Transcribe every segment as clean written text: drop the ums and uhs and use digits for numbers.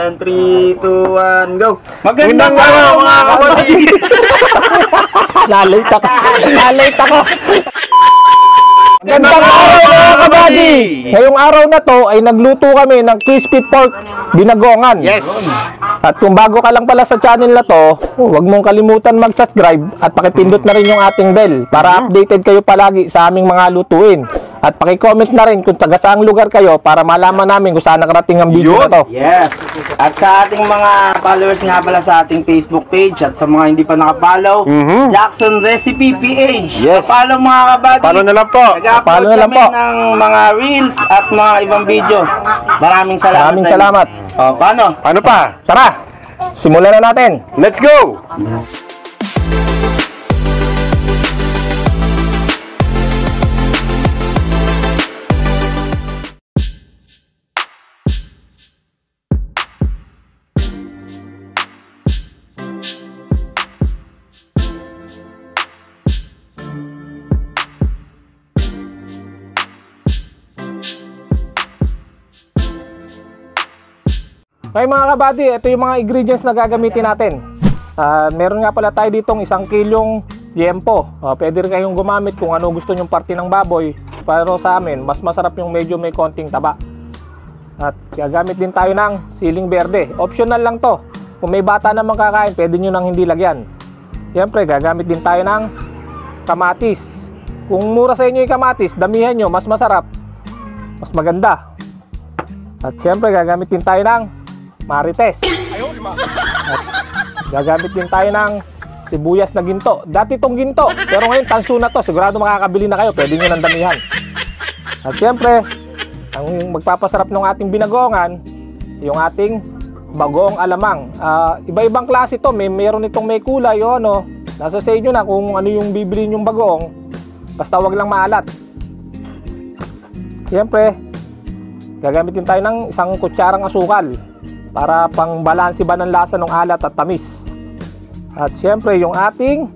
And 3, 2, 1, go! Magandang araw mga kabady! Nalate ako. Magandang araw mga kabady! Ngayong araw na to ay nagluto kami ng crispy pork binagongan. Yes! At kung bago ka lang pala sa channel na to, huwag mong kalimutan mag-subscribe at pakipindot na rin yung ating bell para updated kayo palagi sa aming mga lutuin. At paki-comment na rin kung taga saang lugar kayo para malaman namin kung saan nakarating ang video na to. Yes! At sa ating mga followers nga pala sa ating Facebook page at sa mga hindi pa nakapollow, Jackson Recipe PH. Yes. Follow mga kabady. Follow na lang po. Nag-upload kami ng mga reels at mga ibang video. Maraming salamat. Maraming salamat. Paano? Ano pa? Tara, simulan na natin. Let's go! Okay mga kabady, ito yung mga ingredients na gagamitin natin. Meron nga pala tayo ditong 1 kilong liempo. Pwede rin kayong gumamit kung ano gusto nyong parte ng baboy. Pero sa amin, mas masarap yung medyo may konting taba. At gagamit din tayo ng siling berde. Optional lang to. Kung may bata naman kakain, pwede nyo nang hindi lagyan. Siyempre, gagamit din tayo ng kamatis. Kung mura sa inyo yung kamatis, damihan nyo, mas masarap, mas maganda. At siyempre, gagamit din tayo ng marites. At gagamit din tayo ng sibuyas na ginto. Dati itong ginto, pero ngayon tanso na to. Sigurado makakabili na kayo, pwede nyo nang damihan. At siyempre, ang magpapasarap ng ating binagongan, yung ating bagoong alamang. Iba-ibang klase to, meron itong may kulay o ano. Nasa sa inyo na kung ano yung bibili nyong bagoong, basta wag lang maalat. Siyempre, gagamitin tayo ng 1 kutsarang asukal para pang balanse ba ng lasa ng alat at tamis. At siyempre yung ating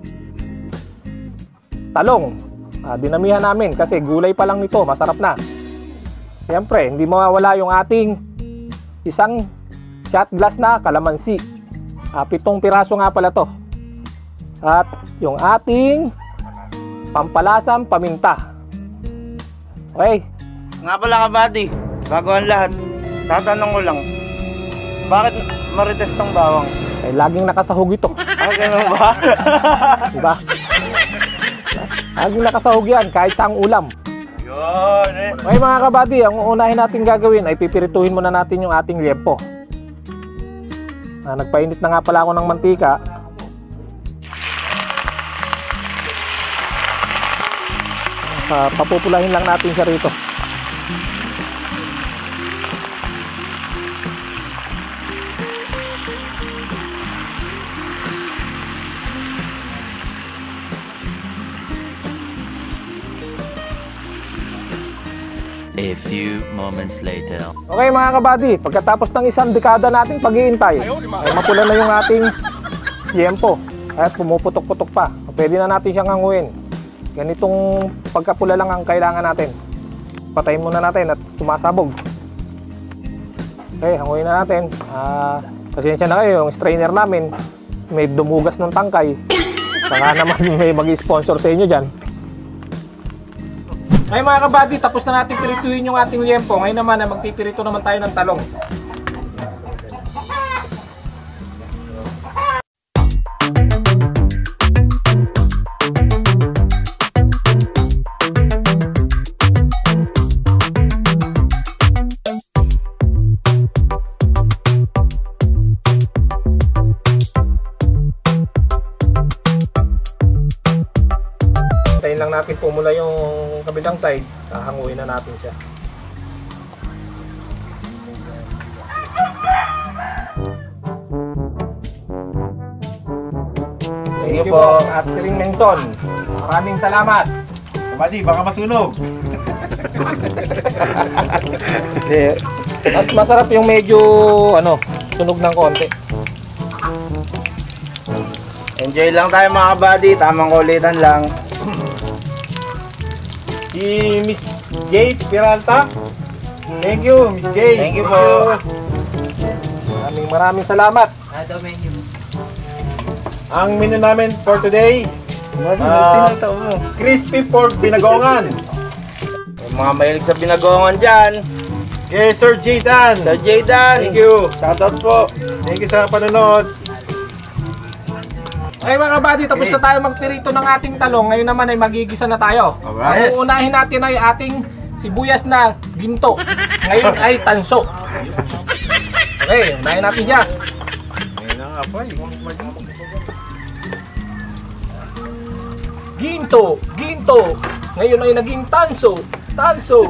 talong, dinamihan namin kasi gulay pa lang nito, masarap na. Siyempre hindi mawawala yung ating 1 shot glass na kalamansi. 7 piraso nga pala to. At yung ating pampalasang paminta. Okay. Nga pala kabady, bago ang lahat, tatanong ko lang, bakit marites tong bawang? Eh, laging nakasahog ito. Ganun ba? Diba? Laging nakasahog yan, kahit saang ulam. Yun eh. Okay mga kabady, ang uunahin natin gagawin ay pipirituhin muna natin yung ating liempo. Nagpainit na nga pala ako ng mantika. Papupulahin lang natin siya rito. A few moments later. Okay mga kabady, pagkatapos ng 1 dekada nating pag-iintay, ay mapula na yung ating liempo at pumuputok-putok pa. Pwede na natin siyang hanguin. Ganitong pagkapula lang ang kailangan natin. Patayin muna natin at sumasabog. Okay, hanguin na natin. Pasensya na kayo, yung strainer namin may dumugas ng tangkay. Saka naman may mag-sponsor sa inyo dyan. Ngayon mga kabady, tapos na natin pirituhin yung ating liempo. Ngayon naman, magpipirito naman tayo ng talong. Hintayin lang natin pumula yung kabilang side, hahanguin na natin siya. Thank you po, at Ring Mengson. Maraming salamat. Kabady, baka masunog. Mas masarap yung medyo sunog ng konti. Enjoy lang tayo mga kabady, tamang kulitan lang. Si Miss Jade Peralta. Thank you, Miss Jade. Thank you po. Maraming salamat. Ang menu namin for today, crispy pork binagongan. Yung mga mahilig sa binagongan dyan. Kay Sir Jaydan. Sir Jaydan. Thank you. Shoutout po. Thank you sa panonood. Okay mga buddy, tapos na tayo magpirito ng ating talong. Ngayon naman ay magigisa na tayo. Alright. Ang unahin natin ay ating sibuyas na ginto. Ngayon ay tanso. Okay, unahin natin siya. Ngayon na nga pa Ginto, ginto. Ngayon ay naging tanso, tanso.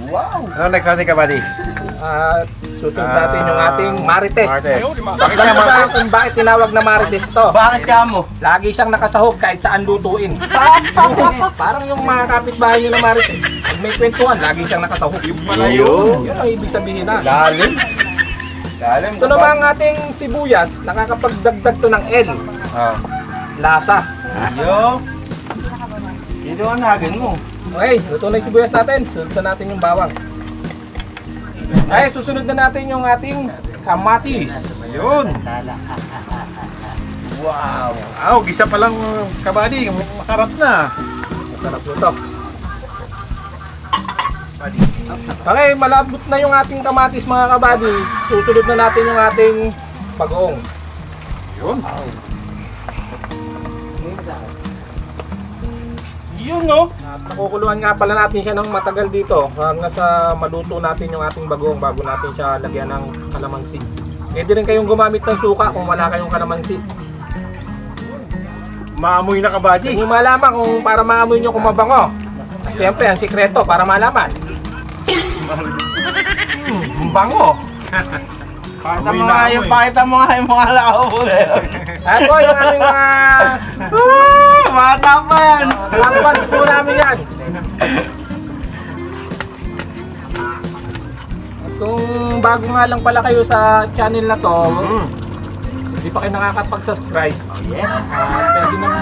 Wow. Ano next natin, kabady? At susunod natin yung ating marites. Marites. Bakit ba kung bakit tinawag na marites to? Bakit ka mo? Lagi siyang nakasahog kahit saan lutuin. Parang yung mga kapitbahay nyo na marites. Pag may kwentuhan, lagi siyang nakasahog. Ayun. Yun ang ibig sabihin na. Lalim. Lalim. Ito naman ang ating sibuyas, nakakapagdagdag to ng L. Lasa. Yo. Ito ang hagin mo. Okay, luto na yung sibuyas natin. Sunod na natin yung bawang. Ay, susunod na natin yung ating kamatis. Ayun. Wow. Aw, gisa pa lang, kabady. Masarap na. Masarap nito. Okay, malabot na yung ating kamatis mga kabady. Susunod na natin yung ating bagoong. Yun. Yun no. At nakukuluan nga pala natin siya ng matagal dito hanggang sa maluto natin yung ating bagoong bago natin siya lagyan ng kalamansi. Pwede rin kayong gumamit ng suka kung wala kayong kalamansi. Maamoy na, kabady. Hindi malaman kung para maamoy nyo kung mabango. Siyempre, ang sikreto para malaman. Bango. Pakita Amoy mo na nga amoy. yung, pakita mo nga yung mga lakaw mo. Ako yung aming mga Mga tapan. lakbans po namin yan. At kung bago nga lang pala kayo sa channel na to, hindi pa kayo nakakapag-subscribe, Yes. pwede nang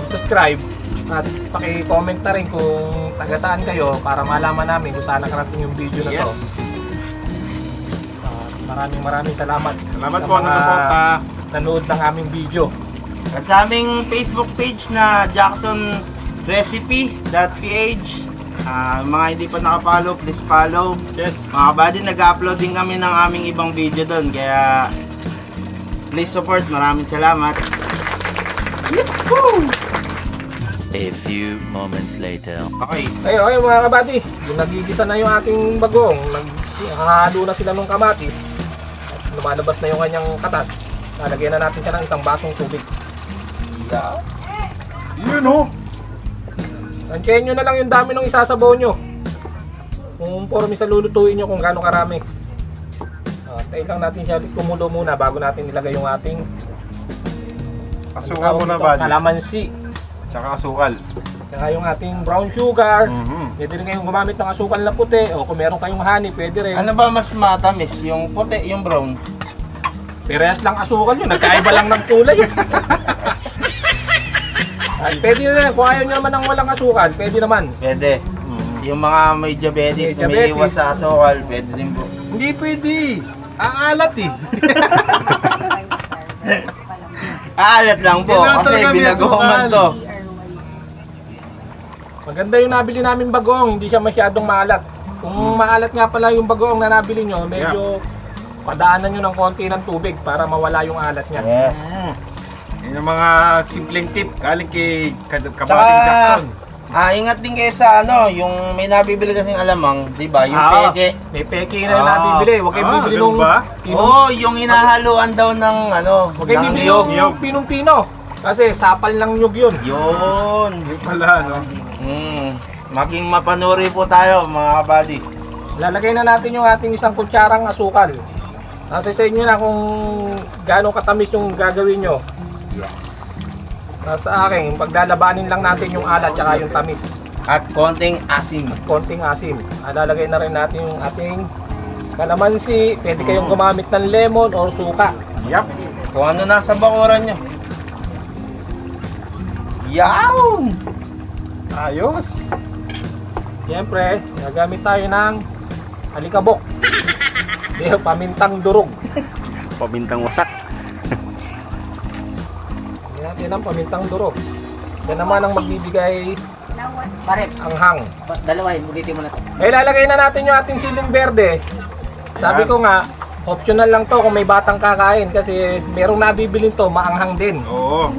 subscribe at paki-comment na rin kung taga saan kayo para malaman namin kung saan nakarating yung video na to. Yes. Maraming salamat. Salamat po sa suporta. Nanood ng aming video. At sa aming Facebook page na jacksonrecipe.ph, mga hindi pa nakapollow, please follow. Yes. Mga kabady, nag-upload din kami ng aming ibang video doon. Kaya, please support. Maraming salamat. A few moments later. Okay. Okay mga kabady, yung nagigisa na yung ating bagong, naghahalo na sila ng kamatis at lumalabas na yung kanyang katas. Lalagyan na natin siya ng isang basong tubig. Yun, oh. Tansyahin nyo na lang yung dami ng isasabaw nyo. Kung pormi sa lulutuin nyo kung gaano karami. Tayo lang natin siya kumulo muna bago natin nilagay yung ating Asukal muna, buddy. kalamansi. Tsaka asukal. Saka yung ating brown sugar. Mhm. Pwede rin kayong gumamit ng asukal na puti o kung meron kayong honey, pwede rin. Ano ba mas matamis? Yung puti, yung brown? Parehas lang asukal yun, nagkaiba lang ng kulay. At pwede rin, kung ayaw nyo naman ng walang asukal, pwede naman. Pwede. Yung mga may diabetes, May may diabetes. iwas sa asukal, pwede din po. Hindi pwede. Aalat eh. Aalat lang po, Kailangan kasi talaga may binagongan asukal. to. Maganda yung nabili namin bagoong, hindi siya masyadong maalat. Kung maalat nga pala yung bagoong na nabili nyo, medyo padaanan nyo ng konti ng tubig para mawala yung alat niya. Yes. Yun yung mga simpleng tip galing kay Kabading Tsaka, Jackson. ingat din kayo sa yung may nabibili kasing alamang, di ba? Yung peke. May peke na yung nabibili. Huwag kayong bibili ganun nung ba? Yung inahaluan daw ng Huwag kayong ng bibili niyog. nung pinong-pino. Kasi sapal ng nyug yun. Yun. Hindi pala, no? Maging mapanuri po tayo, mga kabady. Lalagay na natin yung ating isang kutsarang asukal. Nasa sa inyo na kung gaano katamis yung gagawin nyo. Yes. Sa akin, paglalabanin lang natin yung alat tsaka yung tamis. At konting asim. Konting asim. Lalagay na rin natin yung ating kalamansi. Pwede kayong gumamit ng lemon or suka. Yup. Kung ano nasa bakuran nyo. Yawn! Ayos. Siyempre, gagamit tayo ng alikabok. Pamintang durog. Pamintang wasak. Yan ang pamintang durog. Yan naman ang magbibigay anghang. Dalawahin, ulitin mo na to. Lalagay na natin yung ating siling berde. Sabi ko nga, optional lang to kung may batang kakain kasi merong nabibilin to, maanghang din. Oo.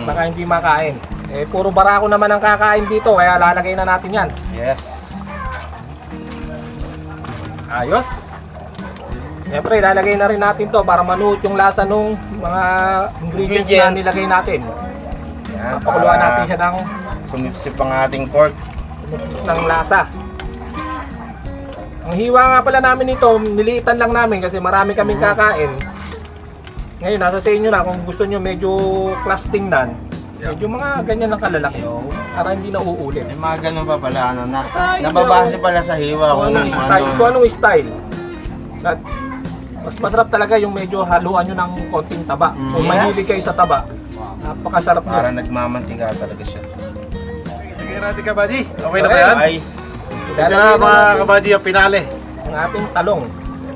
Baka hindi makain. Puro barako naman ang kakain dito kaya lalagay na natin yan. Yes. Ayos. Siyempre, lalagay na rin natin to para manuot yung lasa nung mga ingredients na nilagay natin. Yan, Pakuluan natin siya ng sumipsip ang ating pork. lasa. Ang hiwa nga pala namin ito, niliitan lang namin kasi marami kaming kakain. Ngayon, nasa sa inyo na kung gusto nyo medyo class tingnan. Medyo mga ganyan lang kalalaki. Para hindi na uulit. May mga ganun pa pala, ano, Ay, nababase pala sa hiwa. Kung anong style. Kung anong style. At mas masarap talaga yung medyo haluan nyo ng konting taba. Kung mahilig kayo sa taba, napakasarap nyo. Parang nagmamantika talaga siya. Sige natin kabady. Okay na ba yan? Ay, Ito na mga kabady ang pinali. Ang ating talong.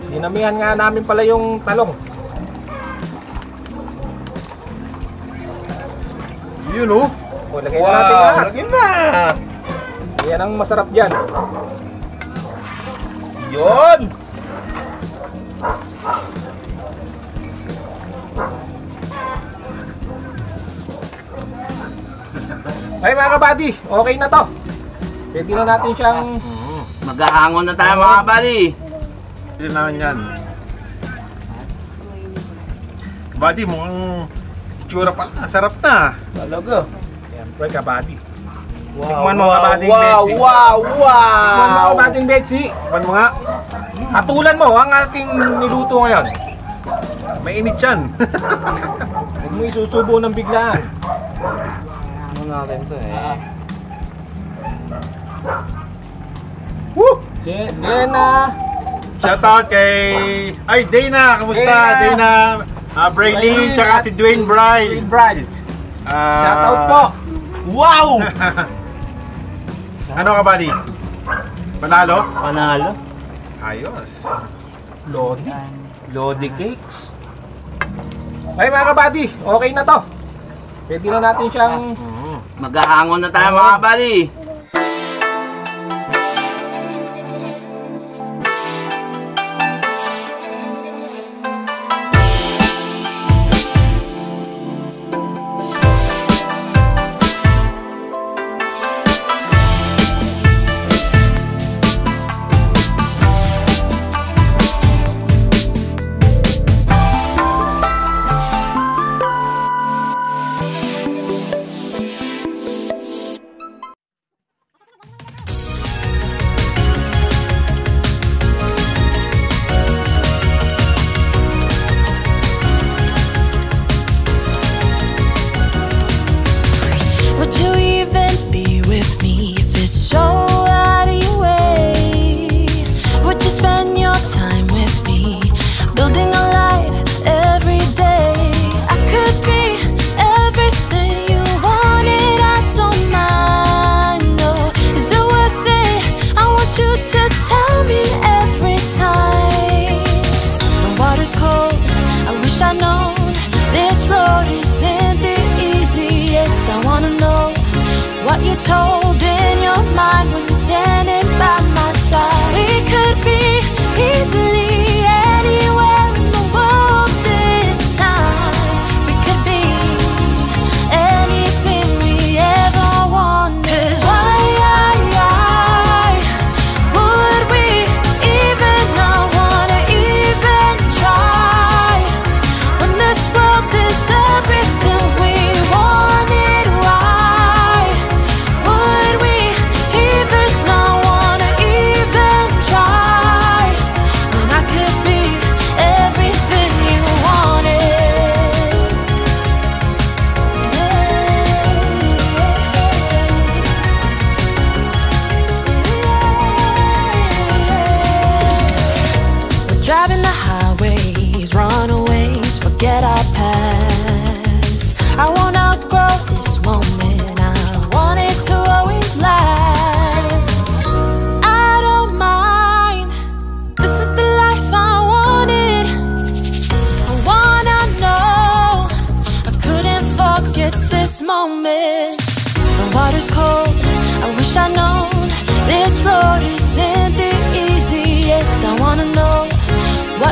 Dinamihan nga namin pala yung talong. Yun oh. O, lagay na natin lahat. lagyan na! Yan ang masarap dyan. Yun! Ay mga kabady, okay na to. Pwede na natin siyang Maghahangon na tayo mga buddy. Yun naman yan. Kabady, mukhang itsura pa. Sarap na. Talaga. siyempre kabady. Wow, Tikman mo wow, kabading wow, Betsy. wow, Tikman mo wow. kabading Betsy. Tikman mo nga. Hatulan mo ang ating niluto ngayon. Mainit yan. Huwag mo isusubo ng biglaan. Ano natin to eh. Woo! Dena. Shoutout kay... Ay, Dana! Kamusta? Dana! Dana, Braylene, tsaka si Dwayne Bryle. Brad. Shoutout po. Wow! Ano ka, buddy? Panalo? Panalo. Ayos. Lodi. Lodi cakes. Ay mga kabady, okay na to. Pwede na natin siyang Maghahangon na tayo mga buddy. Would you even be with me if it's so out of your way? Would you spend your time with me, building a life every day? I could be everything you wanted, I don't mind, no. Is it worth it? I want you to tell me every time. The water's cold, I wish I'd known this road isn't the easiest. I wanna know what you told in your mind when you're standing by my side. We could be easily anywhere in the world this time. We could be anything we ever wanted. 'Cause why would we even not wanna even try when this world is everything we wanted? Why would we even not wanna even try?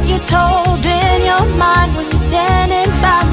what you're told in your mind when you're standing by